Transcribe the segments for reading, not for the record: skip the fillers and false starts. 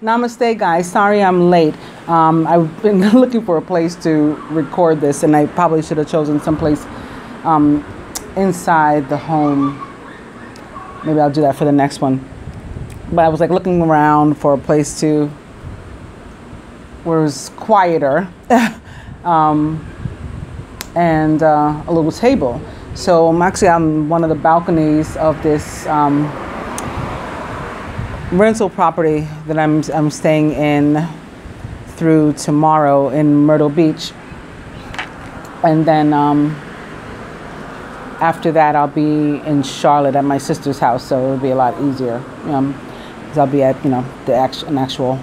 Namaste, guys. Sorry I'm late. I've been looking for a place to record this, and I probably should have chosen someplace inside the home. Maybe I'll do that for the next one. But I was like looking around for a place where it was quieter and a little table. So I'm actually on one of the balconies of this rental property that I'm staying in through tomorrow in Myrtle Beach, and then after that I'll be in Charlotte at my sister's house, so it'll be a lot easier because I'll be at an actual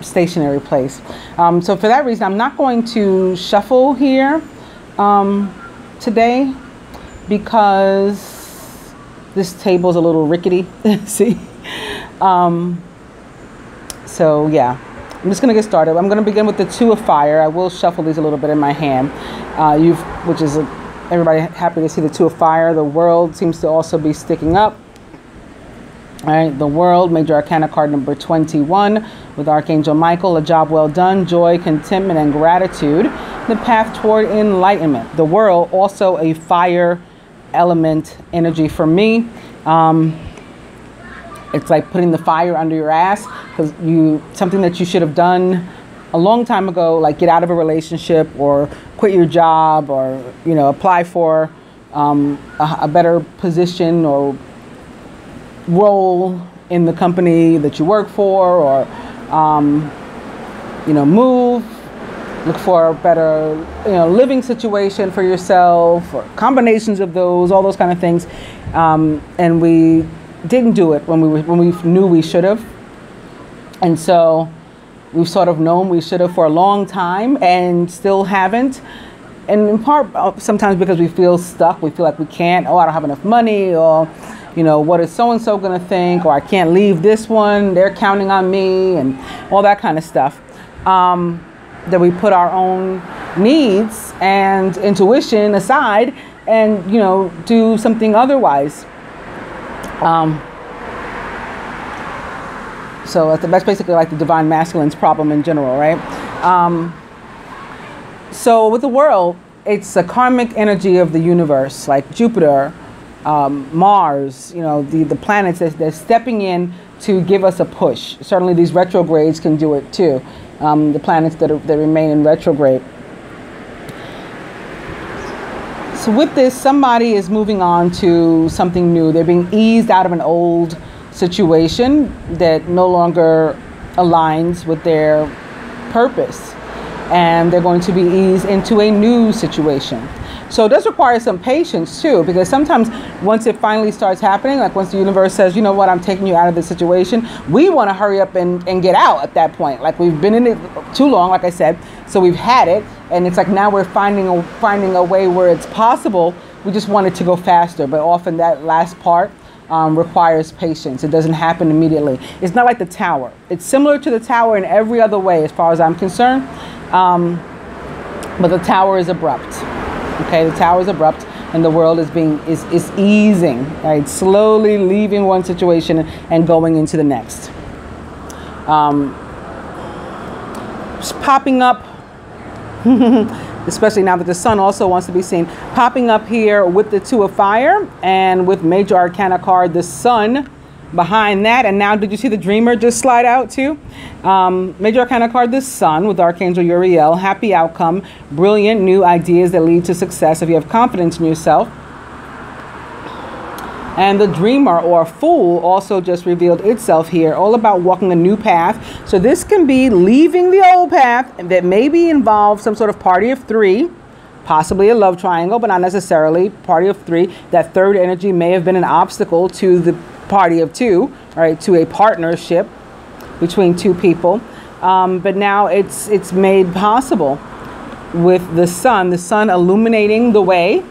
stationary place. So for that reason, I'm not going to shuffle here today because this table's a little rickety. See. So yeah, I'm just going to get started. I'm going to begin with the Two of Fire. I will shuffle these a little bit in my hand, which is everybody happy to see the Two of Fire. The World seems to also be sticking up. All right, the World, Major Arcana card number 21 with Archangel Michael, a job well done, joy, contentment, and gratitude. The path toward enlightenment. The World, also a fire element energy for me. It's like putting the fire under your ass because something that you should have done a long time ago, like get out of a relationship or quit your job or apply for a better position or role in the company that you work for, or move, look for a better living situation for yourself, or combinations of those, all those kind of things, and we didn't do it when we knew we should have, and so we've sort of known we should have for a long time and still haven't, and in part sometimes because we feel stuck. We feel like we can't. I don't have enough money, or what is so and so gonna think, or I can't leave this one, they're counting on me, and all that kind of stuff, that we put our own needs and intuition aside and do something otherwise. So that's basically like the divine masculine's problem in general, right? So with the World, it's a karmic energy of the universe, like Jupiter, Mars, the planets that they're stepping in to give us a push. Certainly these retrogrades can do it too. The planets that remain in retrograde. So with this, somebody is moving on to something new. They're being eased out of an old situation that no longer aligns with their purpose, and they're going to be eased into a new situation. So it does require some patience too, because sometimes once it finally starts happening, like once the universe says, you know what, I'm taking you out of this situation, we want to hurry up and get out at that point. Like we've been in it too long, like I said, so we've had it, and it's like now we're finding a way where it's possible. We just want it to go faster, but often that last part requires patience. It doesn't happen immediately. It's not like the Tower. It's similar to the Tower in every other way as far as I'm concerned, but the Tower is abrupt. Okay, the Tower is abrupt, and the World is easing, right? Slowly leaving one situation and going into the next. Just popping up, especially now that the Sun also wants to be seen, popping up here with the Two of Fire and with Major Arcana card, the Sun behind that. And now, did you see the Dreamer just slide out too? Major Arcana card, the Sun with Archangel Uriel, happy outcome, brilliant new ideas that lead to success if you have confidence in yourself. And the Dreamer or Fool also just revealed itself here, all about walking a new path. So this can be leaving the old path that maybe involves some sort of party of three, possibly a love triangle, but not necessarily party of three. That third energy may have been an obstacle to the party of two, right, to a partnership between two people, but now it's made possible with the sun illuminating the way,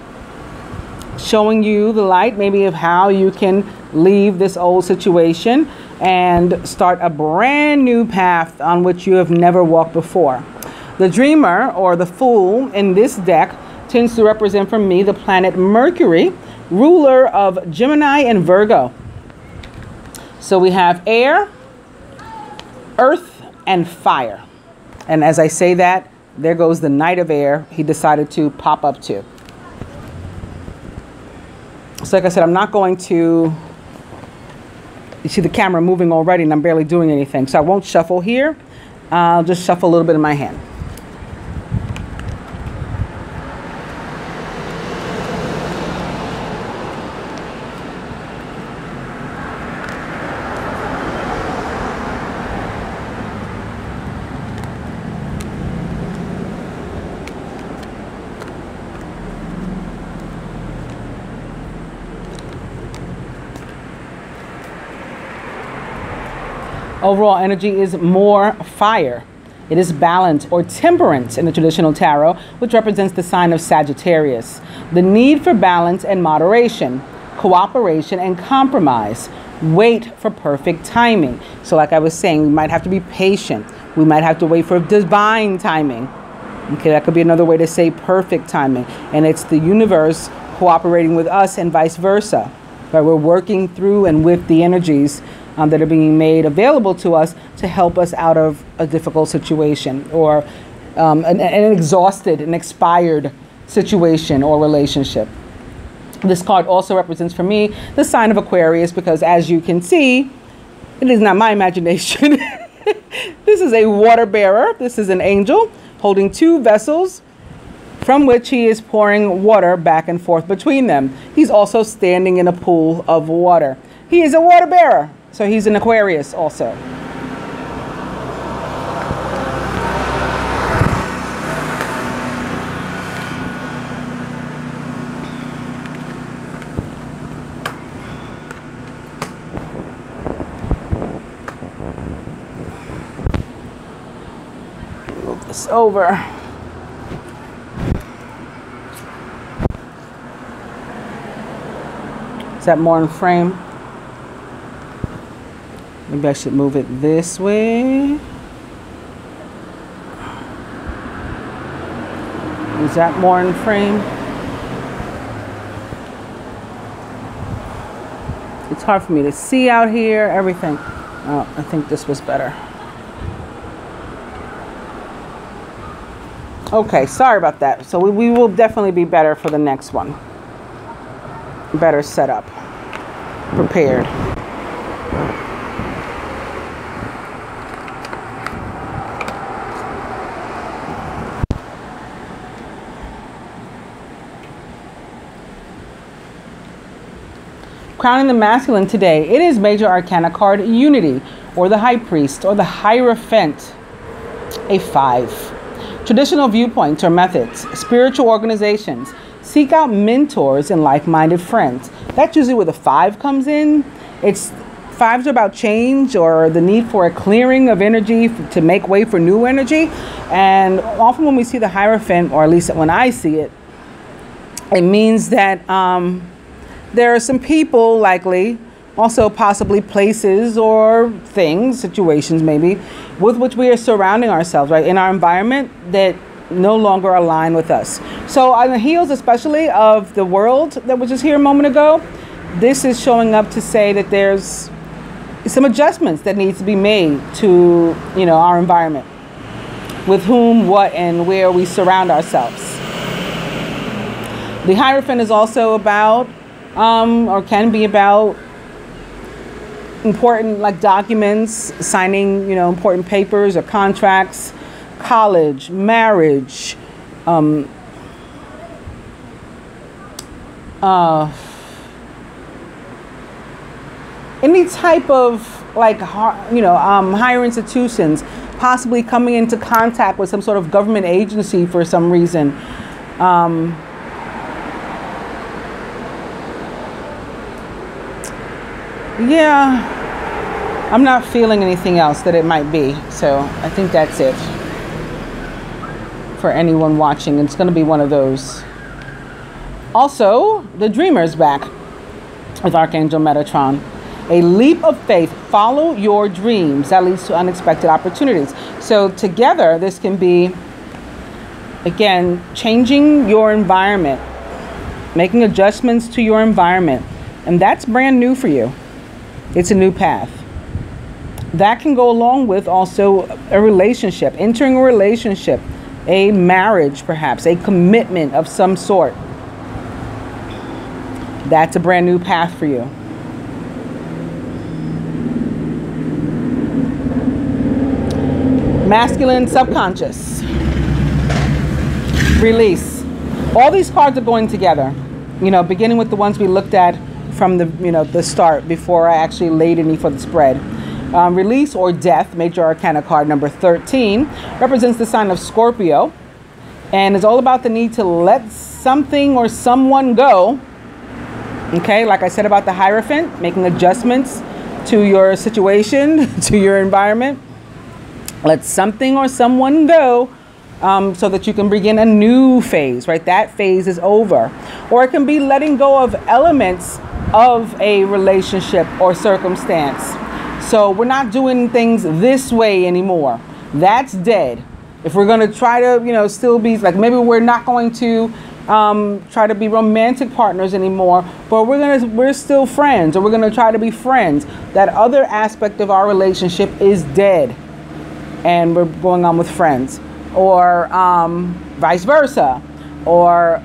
showing you the light maybe of how you can leave this old situation and start a brand new path on which you have never walked before. The Dreamer or the Fool in this deck tends to represent for me the planet Mercury, ruler of Gemini and Virgo. So we have air, earth and fire. And as I say that, there goes the Knight of Air he decided to pop up to. So like I said, I'm not going to, you see the camera moving already and I'm barely doing anything. So I won't shuffle here. I'll just shuffle a little bit in my hand. Overall energy is more fire. It is balance or temperance in the traditional tarot, which represents the sign of Sagittarius. The need for balance and moderation, cooperation and compromise. Wait for perfect timing. So like I was saying, we might have to be patient. We might have to wait for divine timing. Okay, that could be another way to say perfect timing. And it's the universe cooperating with us and vice versa. Right? We're working through and with the energies that are being made available to us to help us out of a difficult situation or an exhausted and expired situation or relationship. This card also represents for me the sign of Aquarius because as you can see, it is not my imagination. This is a water bearer. This is an angel holding two vessels from which he is pouring water back and forth between them. He's also standing in a pool of water. He is a water bearer. So he's an Aquarius also. Move this over. Is that more in frame? Maybe I should move it this way. Is that more in frame? It's hard for me to see out here, everything. Oh, I think this was better. Okay, sorry about that. So we will definitely be better for the next one. Better set up, prepared. Crowning the masculine today, it is Major Arcana card Unity, or the High Priest, or the Hierophant, a 5. Traditional viewpoints or methods, spiritual organizations, seek out mentors and like-minded friends. That's usually where the 5 comes in. It's 5s are about change or the need for a clearing of energy to make way for new energy. And often when we see the Hierophant, or at least when I see it, it means that there are some people likely, also possibly places or things, situations maybe, with which we are surrounding ourselves, right, in our environment that no longer align with us. So on the heels especially of the world that was just here a moment ago, this is showing up to say that there's some adjustments that needs to be made to, our environment, with whom, what, and where we surround ourselves. The Hierophant is also about or can be about important documents, signing, important papers or contracts, college, marriage, any type of higher institutions, possibly coming into contact with some sort of government agency for some reason. Yeah, I'm not feeling anything else that it might be. So I think that's it for anyone watching. It's going to be one of those. Also, the Dreamer's back with Archangel Metatron. A leap of faith. Follow your dreams. That leads to unexpected opportunities. So together, this can be, again, changing your environment, making adjustments to your environment. And that's brand new for you. It's a new path. That can go along with also a relationship, entering a relationship, a marriage perhaps, a commitment of some sort. That's a brand new path for you. Masculine subconscious. Release. All these cards are going together, beginning with the ones we looked at from the start before I actually laid any for the spread. Release or death, major arcana card number 13, represents the sign of Scorpio, and is all about the need to let something or someone go. Okay, like I said about the Hierophant, making adjustments to your situation, to your environment. Let something or someone go so that you can begin a new phase, right? That phase is over. Or it can be letting go of elements of a relationship or circumstance. So we're not doing things this way anymore. That's dead. If we're going to try to, still be like, maybe we're not going to try to be romantic partners anymore, but we're still friends, or we're going to try to be friends. That other aspect of our relationship is dead, and we're going on with friends, or vice versa, or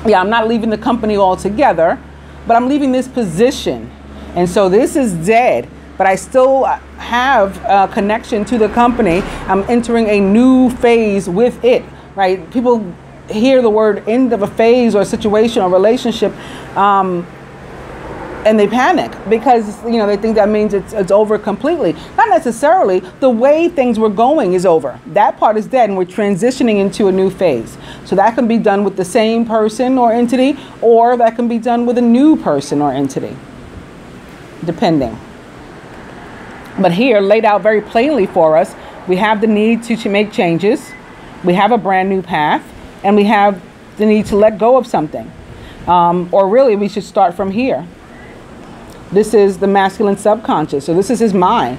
yeah, I'm not leaving the company altogether, but I'm leaving this position. And so this is dead, but I still have a connection to the company. I'm entering a new phase with it, right? People hear the word end of a phase or a situation or relationship, and they panic because, they think that means it's over completely. Not necessarily. The way things were going is over. That part is dead, and we're transitioning into a new phase. So that can be done with the same person or entity, or that can be done with a new person or entity, depending. But here, laid out very plainly for us, we have the need to make changes. We have a brand new path, and we have the need to let go of something. Or really, we should start from here. This is the masculine subconscious. So this is his mind,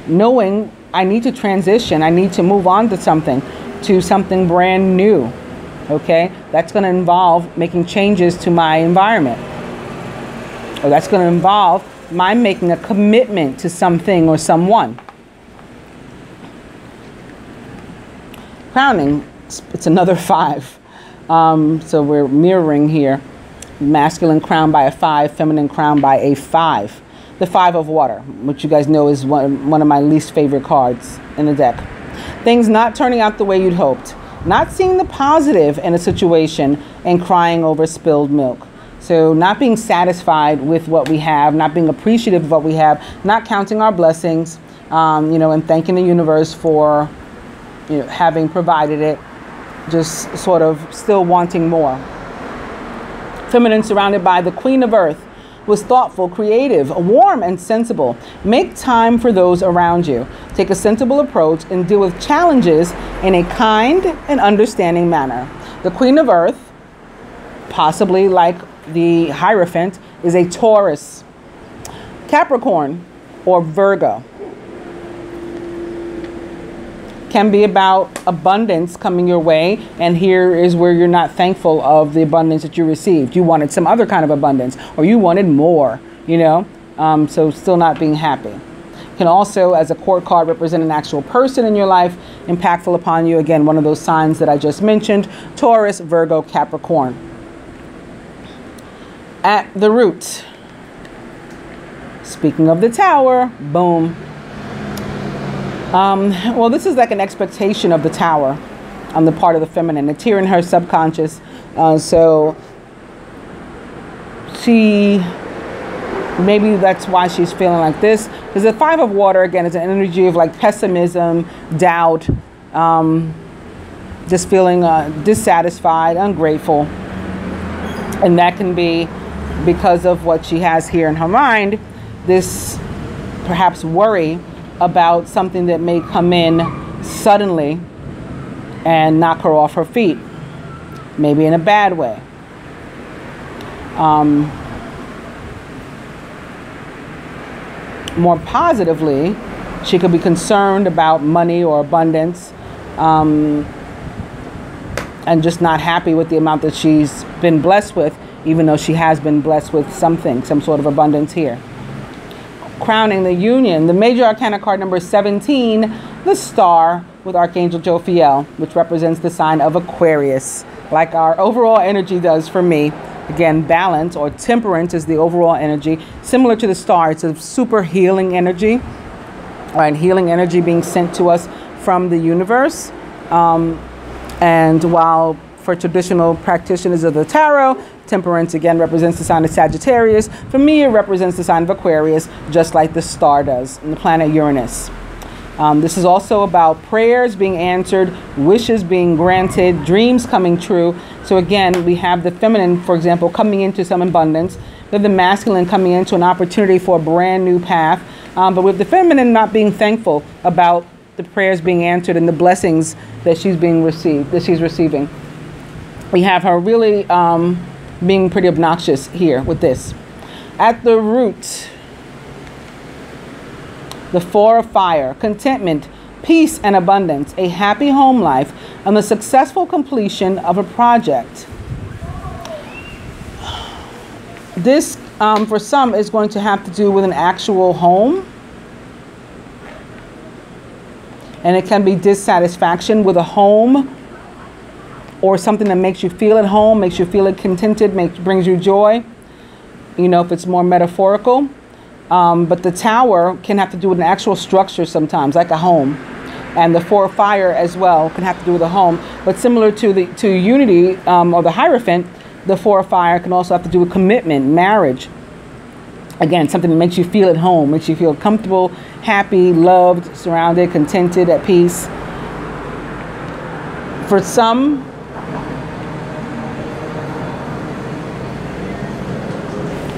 knowing I need to transition. I need to move on to something brand new. Okay, that's going to involve making changes to my environment. Or that's going to involve my making a commitment to something or someone. Crowning, it's another 5. So we're mirroring here. Masculine crowned by a 5, feminine crowned by a 5. The 5 of water, which you guys know is one of my least favorite cards in the deck. Things not turning out the way you'd hoped. Not seeing the positive in a situation and crying over spilled milk. So not being satisfied with what we have, not being appreciative of what we have, not counting our blessings, and thanking the universe for, having provided it, just sort of still wanting more. Feminine, surrounded by the Queen of Earth, was thoughtful, creative, warm, and sensible. Make time for those around you. Take a sensible approach and deal with challenges in a kind and understanding manner. The Queen of Earth, possibly like the Hierophant, is a Taurus. Capricorn, or Virgo, can be about abundance coming your way, and here is where you're not thankful of the abundance that you received. You wanted some other kind of abundance, or you wanted more, so still not being happy. Can also, as a court card, represent an actual person in your life, impactful upon you. Again, one of those signs that I just mentioned: Taurus, Virgo, Capricorn. At the root, speaking of the Tower, boom. Well, this is like an expectation of the Tower on the part of the feminine. It's here in her subconscious. So maybe that's why she's feeling like this. Because the 5 of water, again, is an energy of like pessimism, doubt, just feeling dissatisfied, ungrateful. And that can be because of what she has here in her mind, this perhaps worry about something that may come in suddenly and knock her off her feet, maybe in a bad way. More positively, she could be concerned about money or abundance, and just not happy with the amount that she's been blessed with, even though she has been blessed with something, some sort of abundance here. crowning the union. The major arcana card number 17, the Star, with Archangel Jophiel, which represents the sign of Aquarius, like our overall energy does for me. Again, balance or temperance is the overall energy. Similar to the Star, it's a super healing energy, right? Healing energy being sent to us from the universe. And while for traditional practitioners of the tarot, temperance again represents the sign of Sagittarius. For me, it represents the sign of Aquarius, just like the Star does, and the planet Uranus. This is also about prayers being answered, wishes being granted, dreams coming true. So again, we have the feminine, for example, coming into some abundance. We have the masculine coming into an opportunity for a brand new path. But with the feminine not being thankful about the prayers being answered and the blessings that she's receiving. We have her really being pretty obnoxious here with this. At the root, the Four of Fire, contentment, peace and abundance, a happy home life, and the successful completion of a project. This, for some, is going to have to do with an actual home. And it can be dissatisfaction with a home or something that makes you feel at home, makes you feel contented, brings you joy. You know, if it's more metaphorical. But the Tower can have to do with an actual structure sometimes, like a home. And the Four of Fire as well can have to do with a home. But similar to Unity or the Hierophant, the Four of Fire can also have to do with commitment, marriage. Again, something that makes you feel at home, makes you feel comfortable, happy, loved, surrounded, contented, at peace. For some,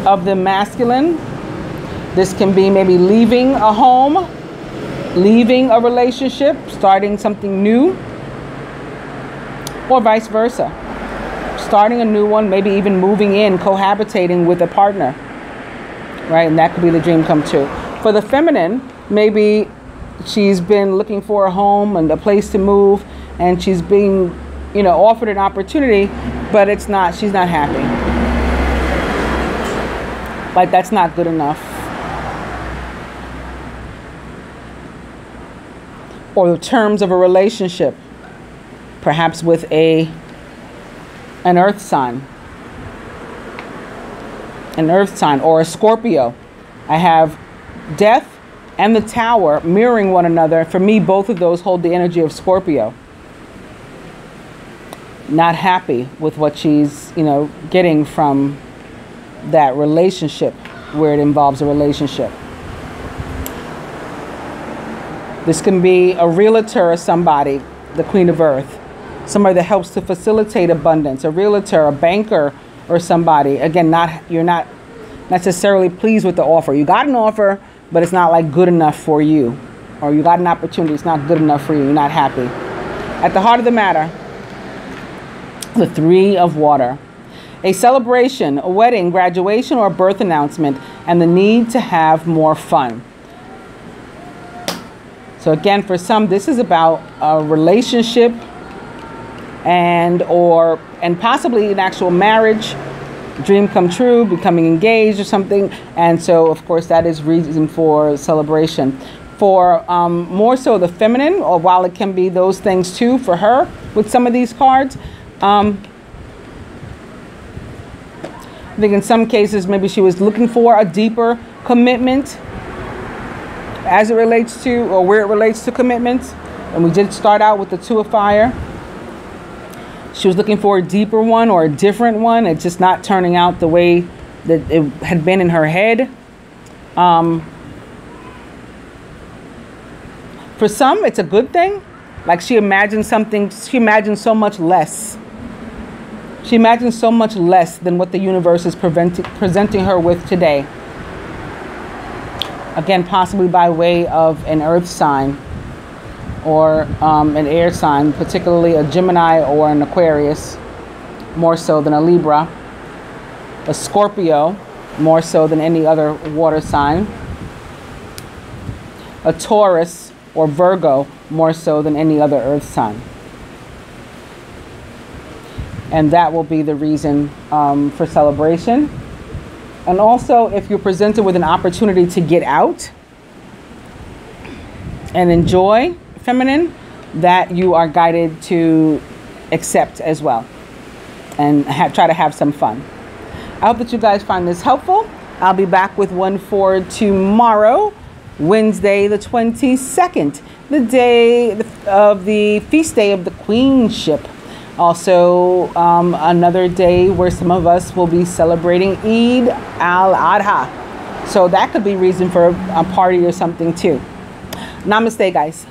of the masculine, this can be maybe leaving a home, leaving a relationship, starting something new, or vice versa. Starting a new one, maybe even moving in, cohabitating with a partner, right? And that could be the dream come true. For the feminine, maybe she's been looking for a home and a place to move, and she's being, offered an opportunity, but she's not happy. Like, that's not good enough. Or the terms of a relationship, perhaps with an earth sign. An earth sign or a Scorpio. I have Death and the Tower mirroring one another. For me, both of those hold the energy of Scorpio. Not happy with what she's, getting from that relationship where it involves a relationship. This can be a realtor or somebody, the Queen of Earth. Somebody that helps to facilitate abundance. A realtor, a banker, or somebody. Again, you're not necessarily pleased with the offer. You got an offer, but it's not like good enough for you. Or you got an opportunity, it's not good enough for you. You're not happy. At the heart of the matter, the Three of Water. A celebration, a wedding, graduation, or birth announcement, and the need to have more fun. So again, for some, this is about a relationship and possibly an actual marriage, dream come true, becoming engaged or something. And so, of course, that is reason for celebration. For more so the feminine, or while it can be those things too for her with some of these cards, I think in some cases maybe she was looking for a deeper commitment as it relates to, or where it relates to commitments. And we did start out with the Two of Fire. She was looking for a deeper one or a different one. It's just not turning out the way that it had been in her head. For some, it's a good thing. Like she imagined so much less. She imagined so much less than what the universe is presenting her with today. Again, possibly by way of an earth sign or an air sign, particularly a Gemini or an Aquarius, more so than a Libra. A Scorpio, more so than any other water sign. A Taurus or Virgo, more so than any other earth sign. And that will be the reason for celebration. And also, if you're presented with an opportunity to get out and enjoy feminine, that you are guided to accept as well and try to have some fun. I hope that you guys find this helpful. I'll be back with one for tomorrow, Wednesday the 22nd, the day of the feast day of the Queenship. Also, another day where some of us will be celebrating Eid al-Adha. So that could be reason for a party or something too. Namaste, guys.